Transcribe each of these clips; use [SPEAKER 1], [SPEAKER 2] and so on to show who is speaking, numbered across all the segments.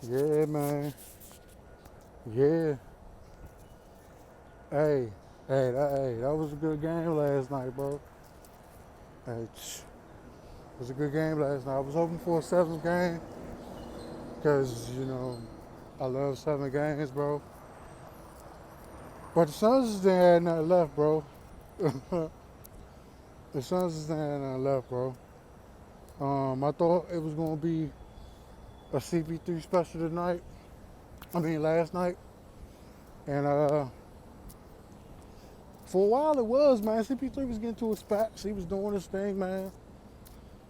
[SPEAKER 1] Yeah, man. Yeah. Hey, that was a good game last night, bro. Hey, it was a good game last night. I was hoping for a seventh game because, I love seven games, bro. But the Suns just didn't have nothing left, bro. The Suns just didn't have nothing left, bro. I thought it was going to be a CP3 special tonight. I mean, last night. And for a while it was, man. CP3 was getting to his spots. He was doing his thing, man.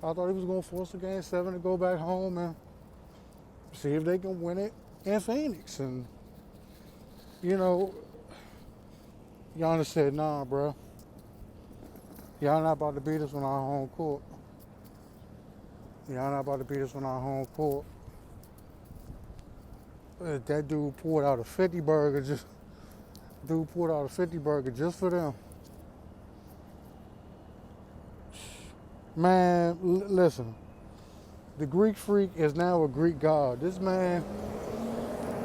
[SPEAKER 1] I thought he was going to force the game seven to go back home and see if they can win it in Phoenix. And, you know, Giannis said, nah, bro. Y'all not about to beat us on our home court. Y'all not about to beat us on our home court. That dude poured out a 50 burger just for them. Man, listen. The Greek freak is now a Greek god. This man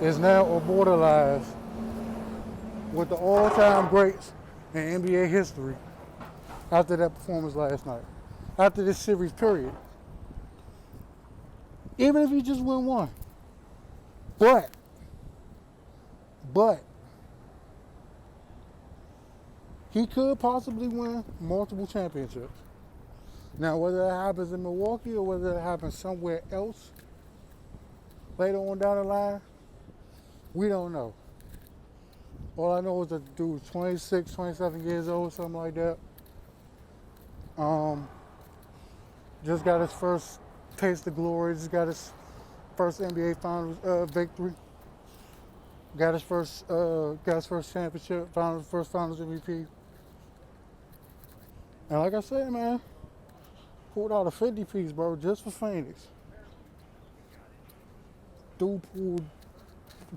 [SPEAKER 1] is now immortalized with the all-time greats in NBA history after that performance last night. After this series, period. Even if he just win one. But he could possibly win multiple championships. Now, whether that happens in Milwaukee or whether that happens somewhere else later on down the line, we don't know. All I know is that the dude's 26, 27 years old, something like that. Just got his first taste of glory. Just got his first NBA Finals victory. Got his first championship. First Finals MVP. And like I said, man, pulled out a 50 piece, bro, just for Phoenix. Dude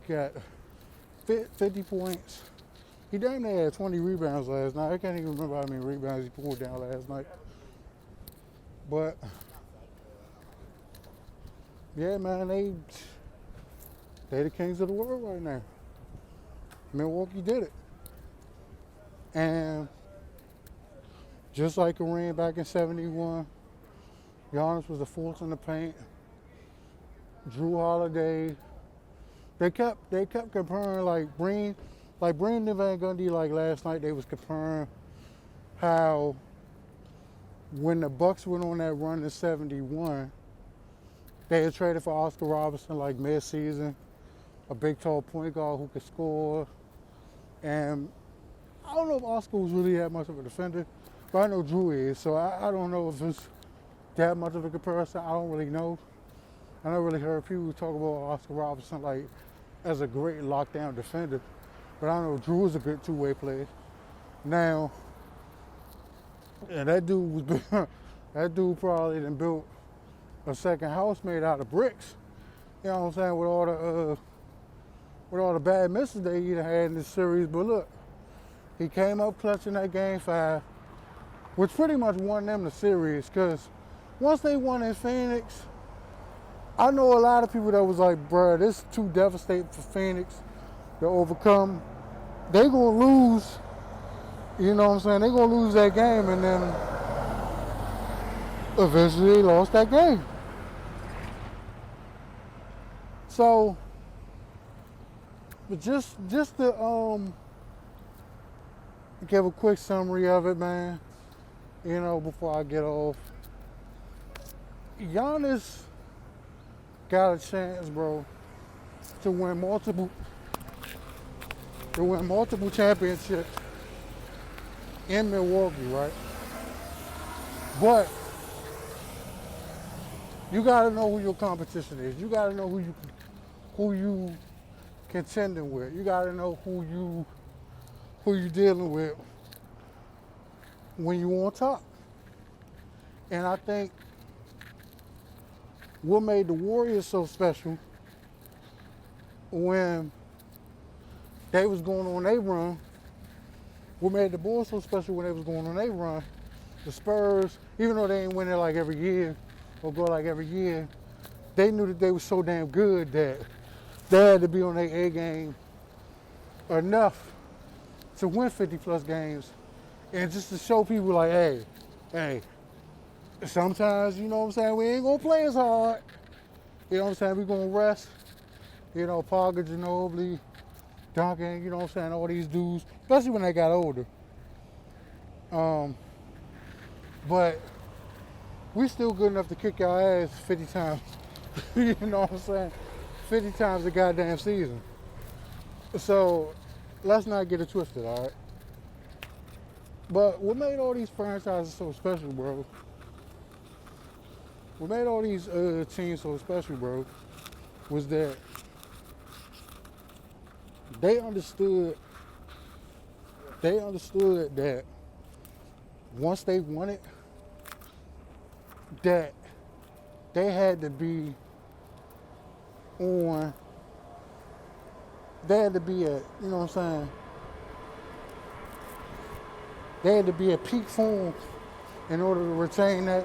[SPEAKER 1] got 50 points. He damn near had 20 rebounds last night. I can't even remember how many rebounds he pulled down last night. But yeah, man, they the kings of the world right now. Milwaukee did it. And just like Kareem back in 71, Giannis was the force in the paint. Drew Holiday. They kept comparing like Brandon Van Gundy, like last night they was comparing how when the Bucks went on that run in 71, they had traded for Oscar Robertson like mid-season, a big tall point guard who could score. And I don't know if Oscar was really that much of a defender, but I know Drew is, so I don't know if it's that much of a comparison. I don't really know. I never really heard people talk about Oscar Robertson like as a great lockdown defender, but I know Drew is a good two-way player. Now, and that dude probably done built a second house made out of bricks. You know what I'm saying? With all the bad misses they either had in this series, but look, he came up clutch in that game 5, which pretty much won them the series. Because once they won in Phoenix, I know a lot of people that was like, bruh, this is too devastating for Phoenix to overcome. They gonna lose, you know what I'm saying? They gonna lose that game, and then eventually they lost that game. So, but just to give a quick summary of it, man. Before I get off, Giannis got a chance, bro, to win multiple championships in Milwaukee, right? But you gotta know who your competition is. You gotta know who you contending with. You gotta know who you dealing with when you on top. And I think what made the Warriors so special when they was going on their run, what made the Bulls so special when they was going on their run, the Spurs, even though they ain't winning like every year or go like every year, they knew that they were so damn good that they had to be on their A game enough to win 50 plus games, and just to show people like, hey, sometimes, you know what I'm saying, we ain't gonna play as hard. You know what I'm saying, we gonna rest. You know, Parker, Ginobili, Duncan, you know what I'm saying, all these dudes, especially when they got older. But we still good enough to kick our ass 50 times. You know what I'm saying? 50 times a goddamn season. So let's not get it twisted, all right? But what made all these franchises so special, bro? What made all these teams so special, bro, was that they understood that once they won it, that they had to be on, they had to be at, you know what I'm saying, they had to be at peak form in order to retain that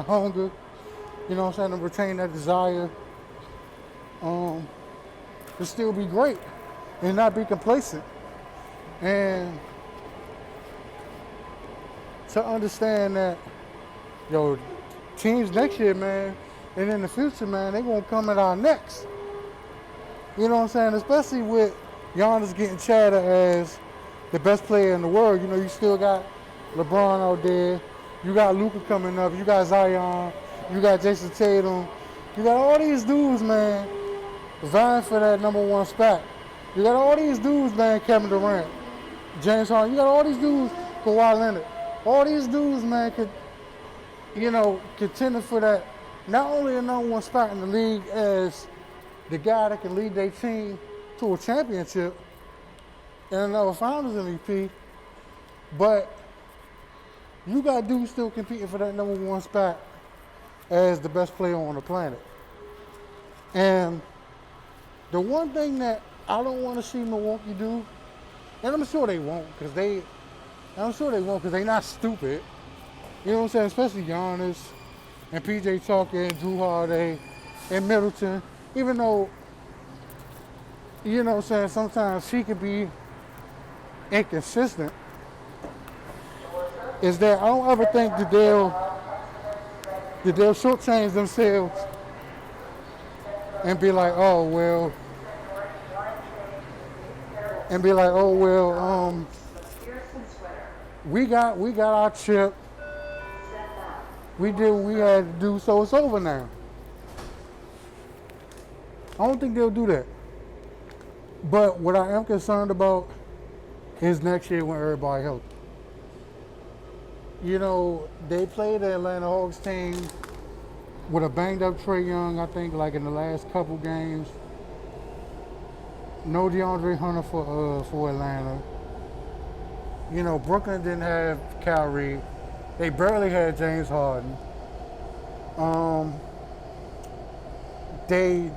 [SPEAKER 1] hunger, you know what I'm saying, to retain that desire, to still be great and not be complacent. And to understand that, yo, teams next year, man, and in the future, man, they gonna come at our necks. You know what I'm saying? Especially with Giannis getting chatter as the best player in the world. You know, you still got LeBron out there. You got Luka coming up. You got Zion. You got Jason Tatum. You got all these dudes, man, vying for that number one spot. You got all these dudes, man, Kevin Durant, James Harden. You got all these dudes, Kawhi Leonard. All these dudes, man, contending for that, not only the number one spot in the league as the guy that can lead their team to a championship and another Finals MVP, but you got dudes still competing for that number one spot as the best player on the planet. And the one thing that I don't want to see Milwaukee do, and I'm sure they won't, because they're not stupid. You know what I'm saying? Especially Giannis and PJ Tucker and Drew Holiday and Middleton. Even though, you know what I'm saying, sometimes she can be inconsistent, is that I don't ever think that they'll shortchange themselves and be like, oh well, we got our chip. We did what we had to do, so it's over now. I don't think they'll do that. But what I am concerned about is next year when everybody healthy. You know, they played the Atlanta Hawks team with a banged up Trae Young, I think, like in the last couple games. No DeAndre Hunter for Atlanta. You know, Brooklyn didn't have Kyrie. They barely had James Harden. They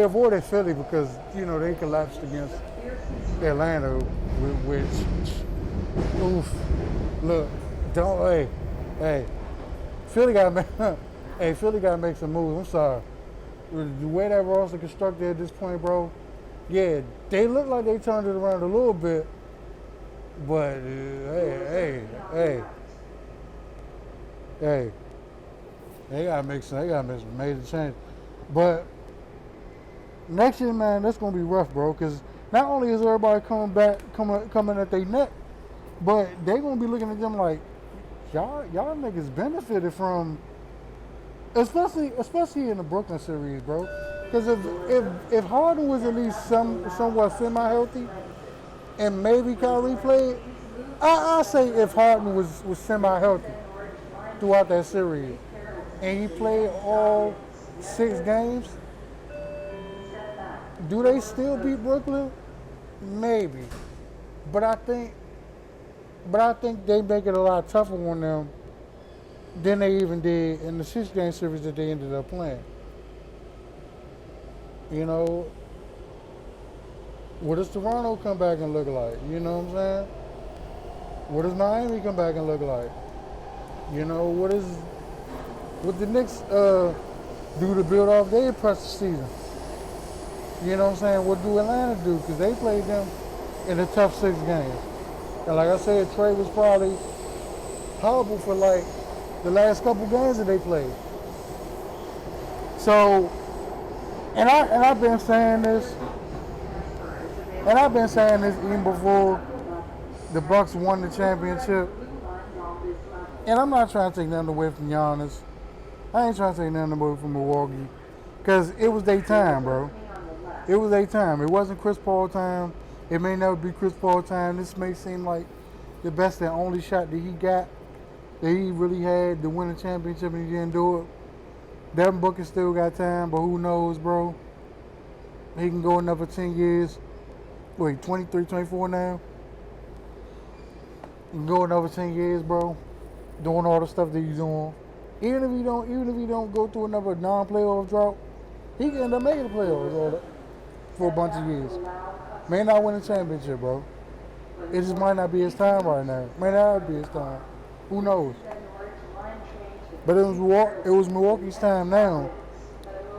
[SPEAKER 1] avoided Philly because, you know, they collapsed against Atlanta, which oof. Look, Philly got to make some moves. I'm sorry. The way that roster constructed at this point, bro, yeah, they look like they turned it around a little bit, but they gotta make some major change. But next year, man, that's gonna be rough, bro. Because not only is everybody coming at their neck, but they gonna be looking at them like, y'all niggas benefited from, especially in the Brooklyn series, bro. Because if Harden was at least somewhat semi-healthy, and maybe Kyrie played, I'll say if Harden was semi-healthy throughout that series, and he played all 6 games, do they still beat Brooklyn? Maybe, but I think they make it a lot tougher on them than they even did in the 6-game series that they ended up playing. You know, what does Toronto come back and look like? You know what I'm saying? What does Miami come back and look like? You know, what the Knicks do to build off their impressive season? You know what I'm saying? What do Atlanta do? Because they played them in a tough 6 games. And like I said, Trey was probably horrible for like the last couple games that they played. So, I've been saying this, even before the Bucks won the championship. And I'm not trying to take nothing away from Giannis. I ain't trying to take nothing away from Milwaukee, because it was their time, bro. It was their time. It wasn't Chris Paul time. It may never be Chris Paul time. This may seem like the best and only shot that he got, that he really had to win a championship, and he didn't do it. Devin Booker still got time, but who knows, bro? He can go another 10 years. Wait, 23, 24 now? He can go another 10 years, bro, doing all the stuff that he's doing. Even if he don't go through another non-playoff drought, he can end up making the playoffs for a bunch of years. May not win a championship, bro. It just might not be his time right now. May not be his time. Who knows? But it was Milwaukee's time now.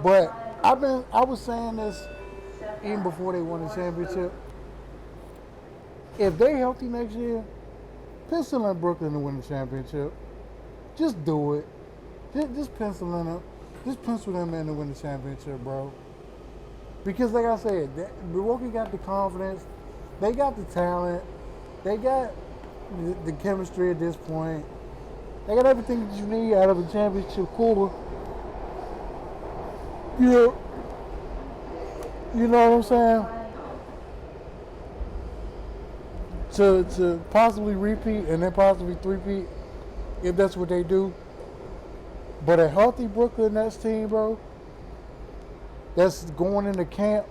[SPEAKER 1] But I was saying this even before they won the championship. If they healthy next year, pencil in Brooklyn to win the championship. Just do it. Just pencil in them. Just pencil them in to win the championship, bro. Because like I said, Milwaukee got the confidence. They got the talent. They got the chemistry at this point. They got everything that you need out of a championship core. You know what I'm saying? To possibly repeat and then possibly three-peat, if that's what they do. But a healthy Brooklyn Nets team, bro, that's going into camp,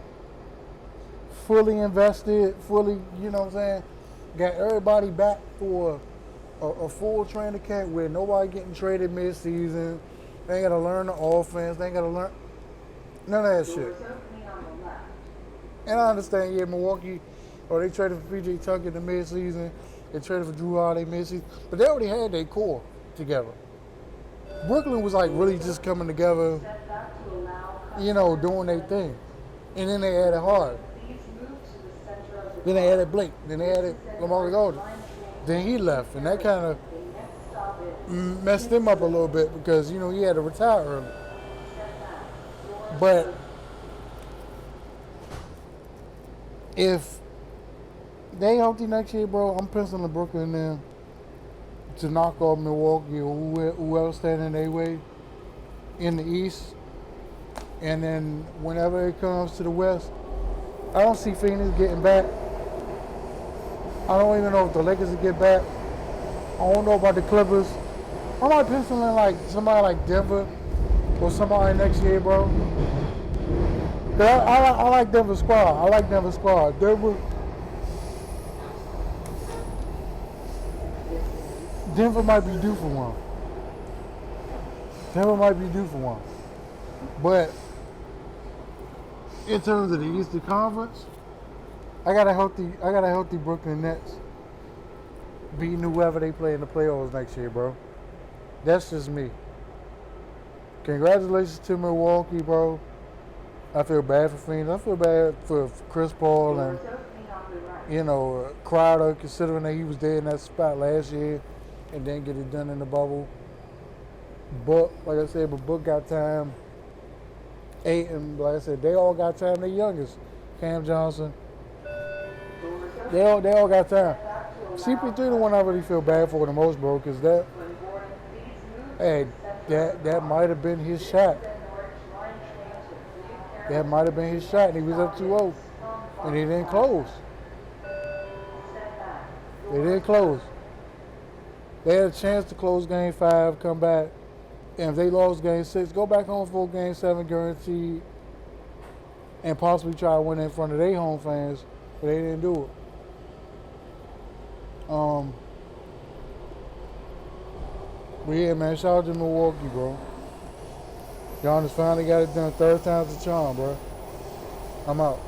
[SPEAKER 1] fully invested, fully, you know what I'm saying, got everybody back for a full training camp where nobody getting traded mid-season. They ain't got to learn the offense. They ain't got to learn none of that shit. And I understand, Milwaukee, or they traded for P.J. Tucker in the mid-season. They traded for Drew Holiday mid-season. But they already had their core together. Brooklyn was like really just coming together, doing their thing. And then they added Hard. Then they added Blake. Then they added Lamar Odom. Then he left, and that kind of messed him up a little bit because, he had to retire early. But if they healthy next year, bro, I'm penciling Brooklyn in to knock off Milwaukee or whoever standing their way in the East. And then whenever it comes to the West, I don't see Phoenix getting back. I don't even know if the Lakers will get back. I don't know about the Clippers. I might pencil in like somebody like Denver or somebody next year, bro. I like Denver squad. Denver might be due for one. But in terms of the Eastern Conference, I got a healthy Brooklyn Nets beating whoever they play in the playoffs next year, bro. That's just me. Congratulations to Milwaukee, bro. I feel bad for Phoenix. I feel bad for Chris Paul and Crowder, considering that he was there in that spot last year and didn't get it done in the bubble. But like I said, Book got time. And like I said, they all got time. Their youngest, Cam Johnson. They all got time. CP3 the one I really feel bad for the most, bro, because that might have been his shot. That might have been his shot, and he was up 2-0, and he didn't close. They had a chance to close Game 5, come back, and if they lost Game 6, go back home for Game 7 guaranteed, and possibly try to win in front of their home fans, but they didn't do it. But yeah, man, shout out to Milwaukee, bro. Giannis finally got it done. Third time's the charm, bro. I'm out.